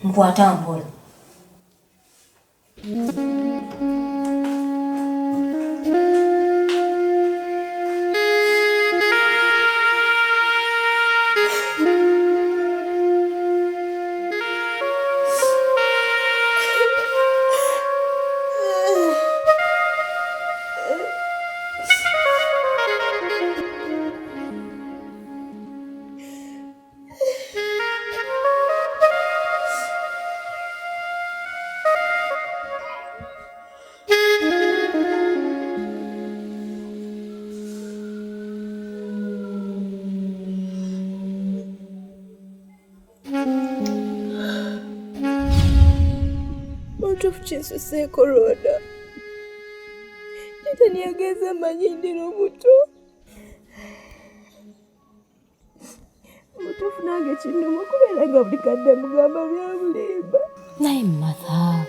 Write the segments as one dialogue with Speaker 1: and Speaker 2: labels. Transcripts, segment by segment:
Speaker 1: Nkwata mpola.
Speaker 2: Chinsuseko Roda. Nitaniageza manyindiro buto. Buto funage chino mukubera nga bulikadde mugamba bya bulimba.
Speaker 1: Naye mother.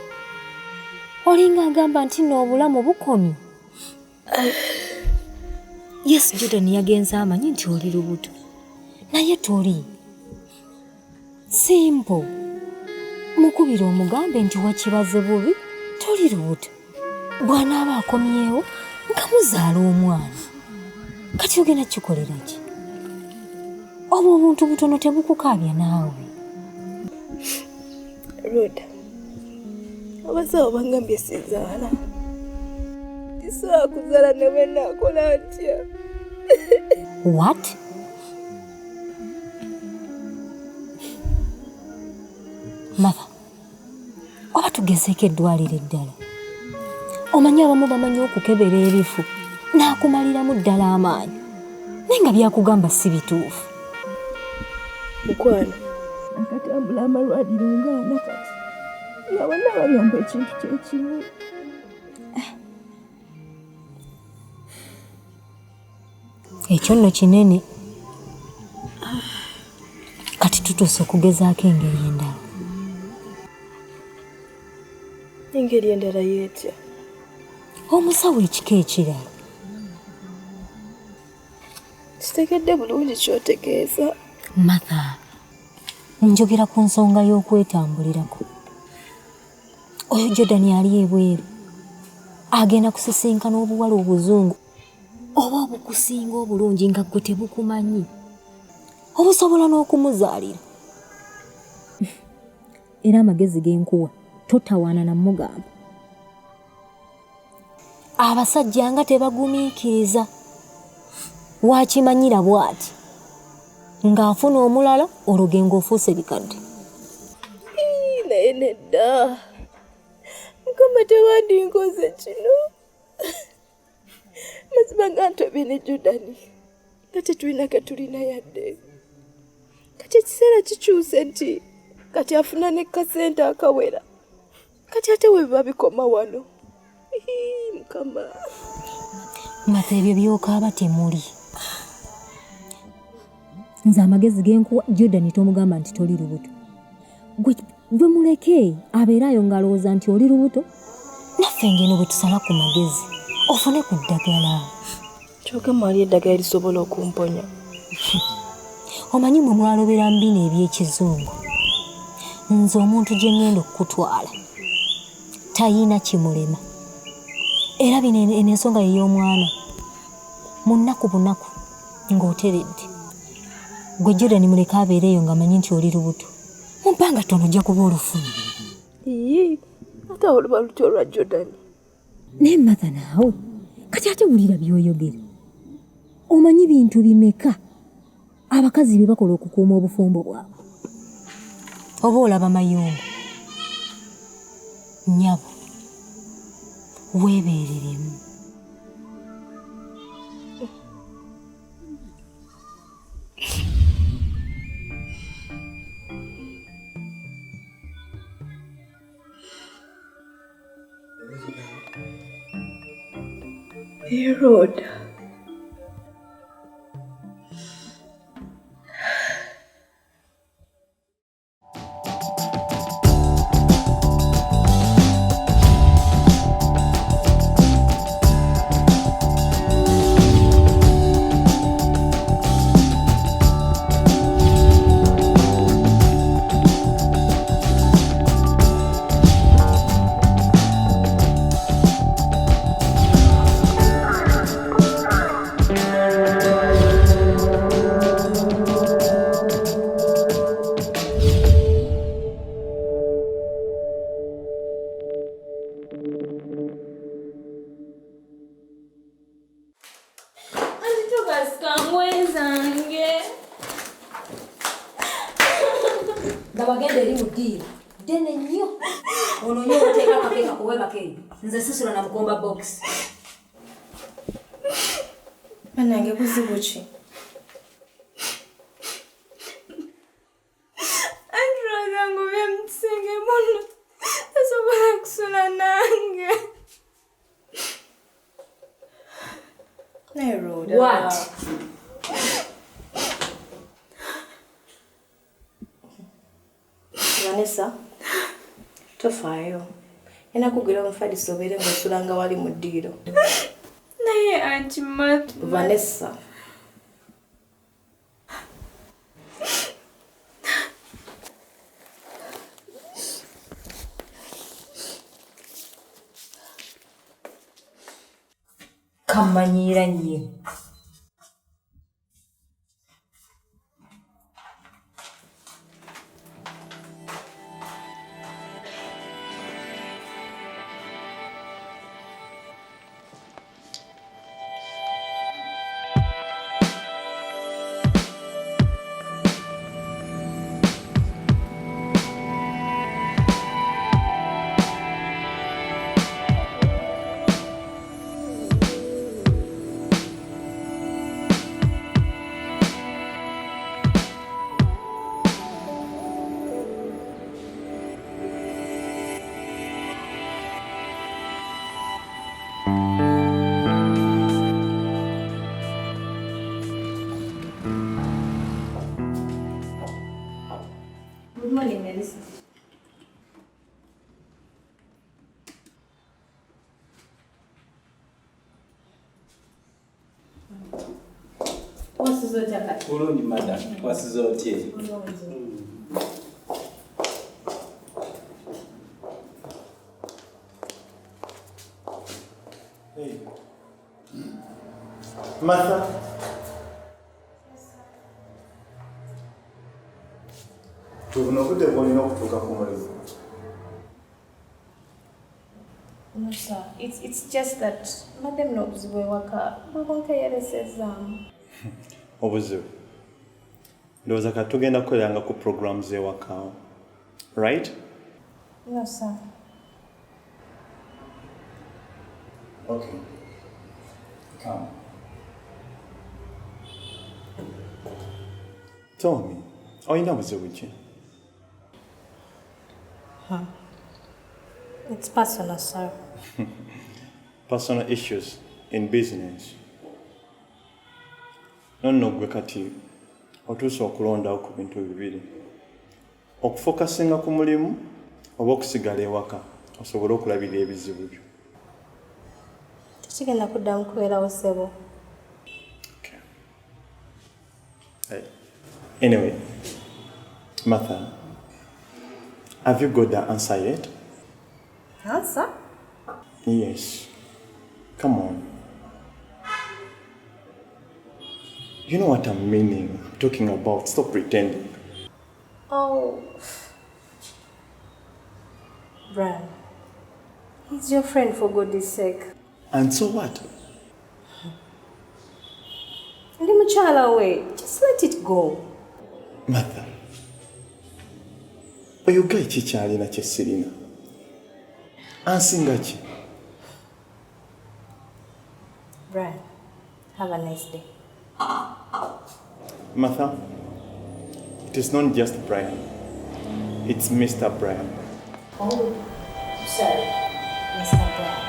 Speaker 1: Olinga agamba nti n'obulamu bukomi. Yes, Jordan yagenza amanyi nti oli lubuto. Naye toli. Simple. Mukubira omugambe nti wakibaze bubi toli lubuto. Bw'anaaba akomyewo nga muzaala omwana. Kati ogenda kikolera ki? Obwo obuntu butono tebukukaabya naawe.
Speaker 2: Roda, abasawo bangambye sizaala. Tisobola kuzaala ne bwe naakola ntya.
Speaker 1: What? Mother, oba tugezeeko eddwaliro eddala. Omanyi abamu bamanyi okukebera ebifu n'akumaliramu ddala amaanyi. Naye nga byakugamba si bituufu.
Speaker 2: Mukwano, akatambula amalwaliro nga Nakato. Nga bonna babyamba ekintu kyekimu.
Speaker 1: Ekyo nno kinene. Kati tutuuse okugezaako engeri endala.
Speaker 2: Engeri endala yeetya?
Speaker 1: Omusawo ekika ekirala.
Speaker 2: Kitegedde bulungi ky'otegeeza.
Speaker 1: Mother, njogera ku nsonga y'okwetambulirako. Oyo Jordan ali ebweru. Agenda kusisinkana obuwala obuzungu. Oba obukusinga obulungi nga ggwe tebukumanyi. Obusobola n'okumuzaalira. Era amagezi g'enkuwa totawaana na mugamba. Abasajja nga tebagumiikiriza. Wakimanyira bw'ati. Ng'afuna omulala olugengo ofuuse bikadde.
Speaker 2: Naye nedda. Mukama tewandinkoze kino. Mazima nga ntobye ne Jordan. Kati tulina katulina yadde. Kati ekiseera kikyuse nti kati afuna ne kasente akawera. Kati ate we biba bikoma wano. Mukama.
Speaker 1: Mata ebyo by'okaaba temuli. Nze amagezi g'enkuwa Jordan tomugamba nti toli lubuto. Gwe muleke abeerayo ng'alowooza nti oli lubuto. Naffe ngeno bwe tusala ku magezi ofune ku ddagala.
Speaker 2: Kyogamba ali eddagala erisobola okumponya.
Speaker 1: Omanyi mwe mwalobera mbino eby'ekizungu. Nze omuntu gye ngenda okutwala tayina kimulema. Era bino ensonga y'omwana mu nnaku bunaku ng'oteredde. Gwe Jordan muleke abeereyo ng'amanyi nti oli lubuto. Mu bbanga ttono ojja kuba olufunye.
Speaker 2: Ate oluba lutyo olwa Jordan.
Speaker 1: Naye Mother naawe kati ate wulira by'oyogera. Omanyi bintu bimeka abakazi bye bakola okukuuma obufumbo bwabwe. Oba olaba mayumba. Nyabo. Weebeereremu.
Speaker 2: Road.
Speaker 1: bagenda eri mu ddiiro ddene nnyo ono nnyo oteeka akakeeka kuwebaka eyo nze sisula na mukomba box
Speaker 2: bannange buzibu ki androza ngobye musinge muno tasobola kusula nange
Speaker 1: What?
Speaker 2: Vanessa, tofaayo. Enakugwira omufaliso obeere ng'osulanga wali mu ddiiro. Naye anti Vanessa.
Speaker 1: Kamanyiira nnyo.
Speaker 2: Good morning, Melissa. Wasizo chakati.
Speaker 3: Kulungi madam. Wasizo tie. Hey. Martha.
Speaker 2: No, sir. It's just that Madam knows we work out. We won't carry this exam.
Speaker 3: Obuzibu. Ndowooza kati tugenda kukoleranga ku programs ewaka. Right?
Speaker 2: No, sir.
Speaker 3: Okay. Come. Tell me, oyina buzibu ki?
Speaker 2: It's personal, sir.
Speaker 3: Personal issues in business. Nonno gwe kati otuuse okulondawo ku bintu bibiri. Okufokasinga ku mulimu oba okusigala ewaka osobole okulabira ebizibu byo.
Speaker 2: Tekigenda kuddamu kubeerawo ssebo.
Speaker 3: Okay. Hey. Anyway, Martha, have you got the answer yet?
Speaker 2: Answer?
Speaker 3: Yes. Come on. You know what I'm meaning, talking about. Stop pretending.
Speaker 2: Oh. Brian, he's your friend for goodness sake.
Speaker 3: And so what?
Speaker 2: Let me child away. Just let it go.
Speaker 3: Martha, oyogera ekikyalina kye sirina. Ansinga ki?
Speaker 2: Brian, have a nice day.
Speaker 3: Martha, it is not just Brian. It's Mr. Brian.
Speaker 1: Oh, sorry, Mr. Brown.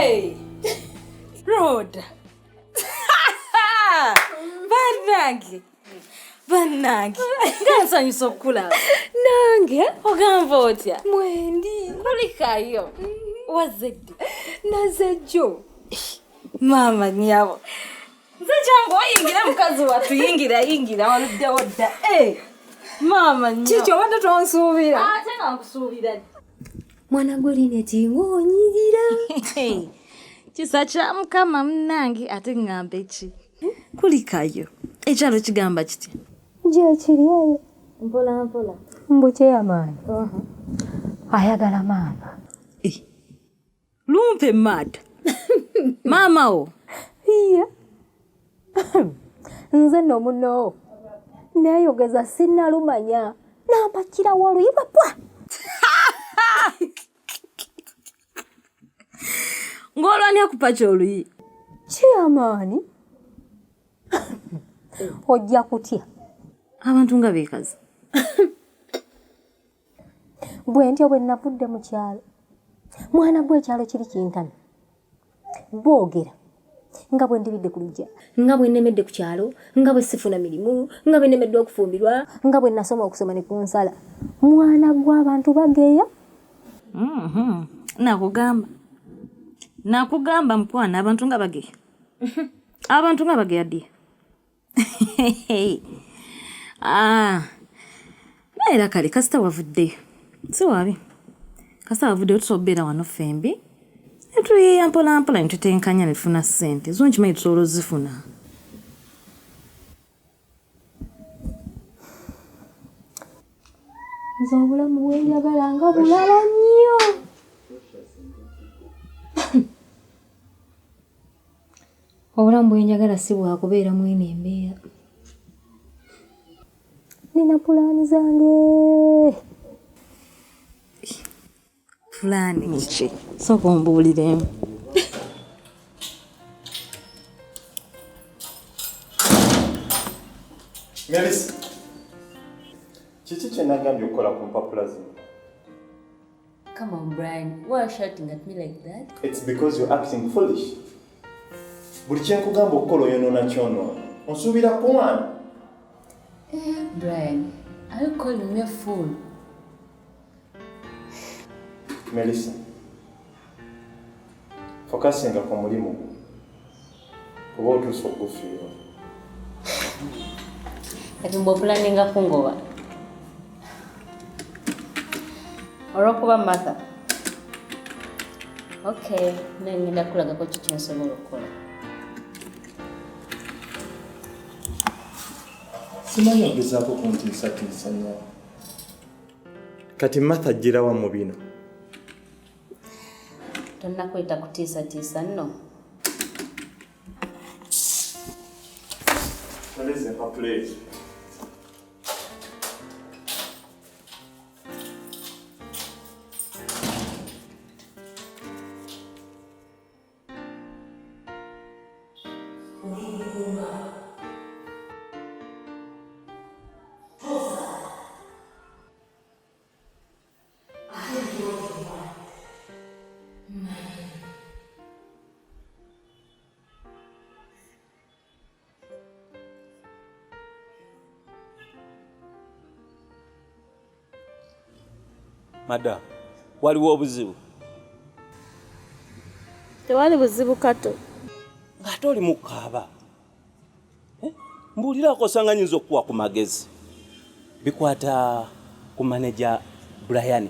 Speaker 4: Hey! Road! Bannange! Ngansanyusa okukulaba.
Speaker 2: Nange?
Speaker 4: Ogamba otya?
Speaker 2: Mwendi.
Speaker 4: Kulikayo. Wazedde.
Speaker 2: Nazejjo.
Speaker 4: Maama nnyabo. Nze kyangu oyingira mukazi wattu yingira waluddewo dda. Maama nnyo.
Speaker 2: Kiki obadde tonsuubira?
Speaker 4: Ate nga nkusuubira.
Speaker 2: Mwana gwe Lineti ng'onyirira.
Speaker 4: Kisa kya Mukama munnange ate ngamba eki. Kulikayo. Ekyalo kigamba kitya?
Speaker 2: Gye kiriyo.
Speaker 4: Mpola.
Speaker 2: Mbuke amaanyi. Ayagala maama.
Speaker 4: Lumpe mad. Maama o.
Speaker 2: Iya. Nze nno muno. Neeyogeza sinnalumanya. Nampakira waluyiba pwa.
Speaker 4: Ng'olwani akupa ky'oluyi?
Speaker 2: Kyamaani. Ojja kutya.
Speaker 4: Abantu nga beekazi.
Speaker 2: Bwe ntyo bwe navudde mu kyalo. Mwana gw'ekyalo kiri kintana. Boogera. Nga bwe ndibidde ku luggya. Nga bwe nnemedde ku kyalo. Nga bwe sifuna mirimu. Nga bwe nnemedde okufumbirwa. Nga bwe nasoma okusoma ne ku nsala. Mwana gw'abantu bageeya.
Speaker 4: Nakugamba mpwana abantu nga bageeya. Abantu nga bageeya ddi? Naye era kale kasita wavuddeyo. Si wabi. Kasita wavuddeyo tusobera wano fembi. Netuyeeya mpola ne tutenkanya ne tufuna ssente. Zo nkimanyi tusobola ozifuna.
Speaker 2: Nze obulamu bwenjagala nga bulala nnyo. Obulamu bwenjagala si bwakubeera mwene embeera. Nina pulaani zange.
Speaker 4: Pulaani ki? Sooka ombuuliremu.
Speaker 3: Melissa, kiki kye nagambye okukola ku mpapula zino?
Speaker 5: Come on, Brian. Why are you shouting at me like that?
Speaker 3: It's because you're acting foolish. Buli kye nkugamba okukola oyonoona kyonoona. Onsuubira kuwaana.
Speaker 5: Brian, are you calling me a fool?
Speaker 3: Melissa, fokasinga ku mulimu gwo. Kuba otuuse okufiirwa.
Speaker 5: Kati mbw'opulaninga kungoba. Olw'okuba Martha. Okay, naye ngenda kulagako kiki nsobola okukola.
Speaker 3: Simanyi ogezaako kuntiisatiisa nnyo. Kati Martha ajjirawa mu bino?
Speaker 5: Tonnakweta kutiisatiisa nno.
Speaker 3: Melissa, mpapula ezo.
Speaker 6: Madam, waliwo obuzibu?
Speaker 2: Tewali buzibu kato.
Speaker 6: Ng'ate oli mukaaba. Mbuulirako osanga nnyinza okukuwa ku magezi. Bikwata ku manager Brian.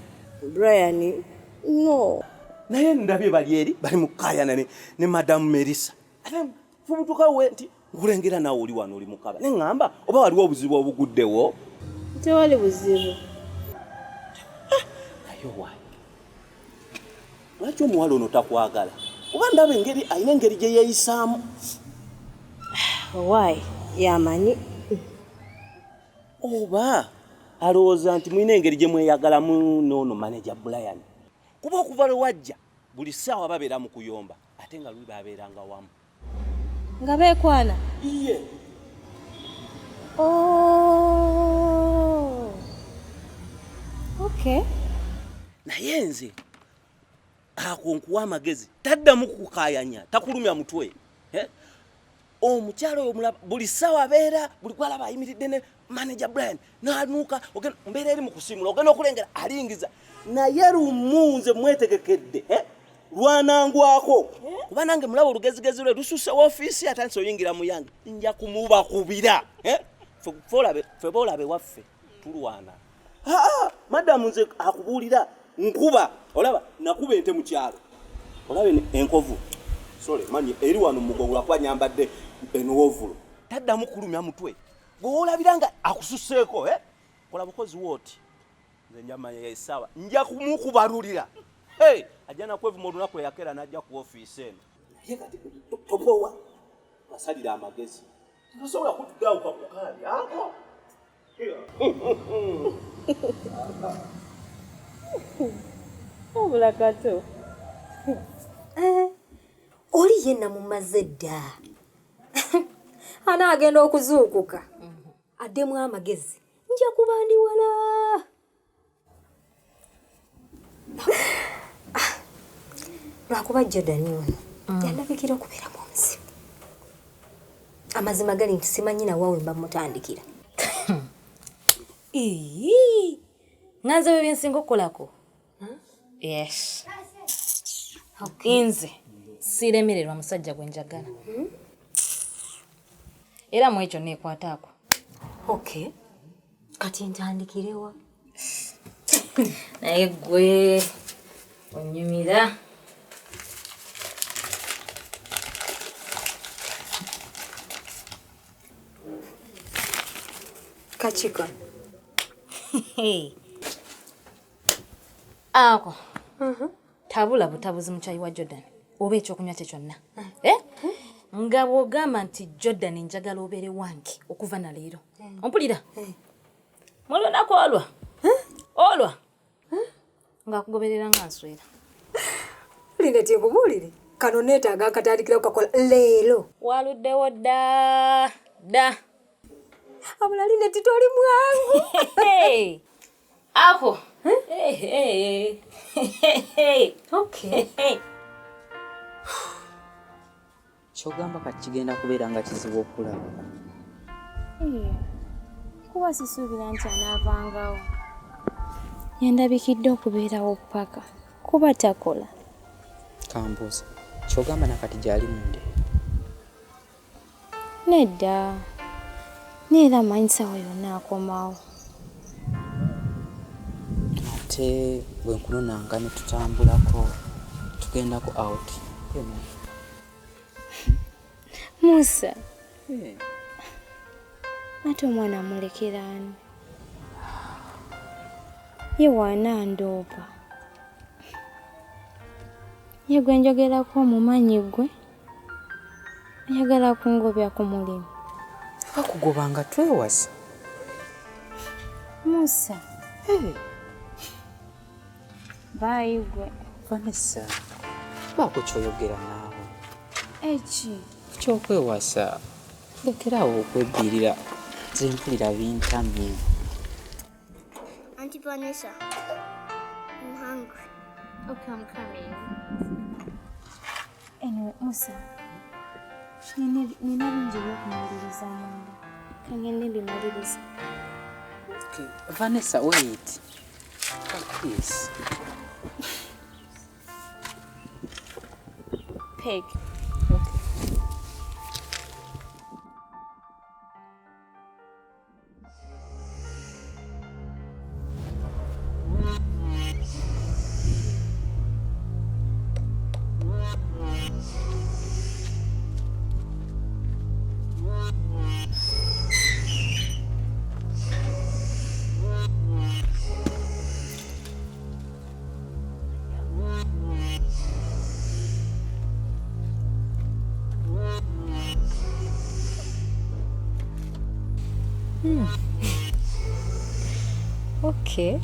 Speaker 2: Brian? No.
Speaker 6: Naye ndabye bali eri bali mukaayana ne Madam Melissa. Ate fubutuka we nti nkulengera naawe oli wano oli mukaaba. Ne ŋŋamba oba waliwo obuzibu obuguddewo?
Speaker 2: Tewali buzibu.
Speaker 6: Lwaki omuwala ono takwagala? Kuba ndaba ayina engeri gye yeeyisaamu.
Speaker 2: Why? Yamanyi.
Speaker 6: Oba alowooza nti mulina engeri gye mweyagalamu n'ono manager Brian. Kuba okuva lwe wajja buli ssaawa babeera mu kuyomba ate nga luli babeeranga wamu.
Speaker 2: Nga beekwana?
Speaker 6: Iye.
Speaker 2: Oh. Okay.
Speaker 6: Naye nze ako nkuwa amagezi taddamu kukukayanya takulumya mutwe omukyalo oyo mulaba buli ssaawa abeera buli gwalaba ayimiridde ne manager Brian n'anuuka mbeera eri mu kusimula ogenda okulengera alingiza naye lumunze mwetegekedde lwanangwako kuba nange mulaba olugezigezi lwe lususse woofiisi atandise oyingira mu yange nja kumubakubira ffe boolabe waffe tulwana madamu nze akubuulira nkuba olaba nakuba ente mu kyalo olabe enkovu sole manyi eri wano mugongo lwakuba nyambadde enowovulo taddamu kulumya mutwe bw'olabira nga akususseeko kola bukozi wooti nze njamanya esaawa nja kumukubalulira ajja nakwevuma olunaku eyakera n'ajja ku ofiisi eno ye kati topowa basalira amagezi tosobola kutugawuka ku kaali ako
Speaker 2: obula kato
Speaker 1: oli yenna mumaze dda anaagenda okuzuukuka addemu amagezi nja kuba ndi wala lwakuba Jordan ono yandabikira okubeera mu nsi amazima gali nti simanyi nawawe mba mutandikira
Speaker 4: nganze bwe byensinga okukolako yes nze siiremererwa musajja gwe njagala era mu ekyo neekwataako
Speaker 1: okay kati ntandikirewa
Speaker 4: naye gwe onyumira
Speaker 1: kachika
Speaker 4: ako tabula butabuzi mukyali wa Jordan oba ekyokunywa kye kyonna nga bw'ogamba nti Jordan njagala obeere wange okuva na leero ompulira mu lunaku olwa ng'akugoberera nga nswera
Speaker 1: lineti nkubuulire kano neetaaga akatandikira okukakola leero
Speaker 4: waluddewo dda
Speaker 1: abula lineti toli mwangu
Speaker 4: ako
Speaker 1: okay
Speaker 7: kyogamba kati kigenda kubeera nga kizibu okulaba
Speaker 2: kuba sisuubira nti anaavangawo yandabikidde okubeerawo paka kuba takola
Speaker 7: kambuuza kyogamba nakati gyali munde
Speaker 2: nedda neera manyisawo yonna akomawo
Speaker 7: ate bwe nkunonanga ne tutambulako tugendako out
Speaker 2: Musa ate omwana mulekera ani ye waana ndoopa ye gwe njogerako omumanyi gwe ayagala kungobya ku mulimu
Speaker 7: bakugoba nga twewasa
Speaker 2: Musa bayi gwe
Speaker 7: Vanessa baako kyoyogera naawe
Speaker 2: eki
Speaker 7: kyokwewasa lekerawo okwebbiirira nze mpulira bintamye
Speaker 8: Auntie Vanessa, I'm hungry.
Speaker 2: Okay, I'm coming. Anyway, Musa, nina bingi by'okumaliriza munda kangende mbimaliriza.
Speaker 7: Okay, Vanessa, wait. Please.
Speaker 2: Peg.
Speaker 1: Okay.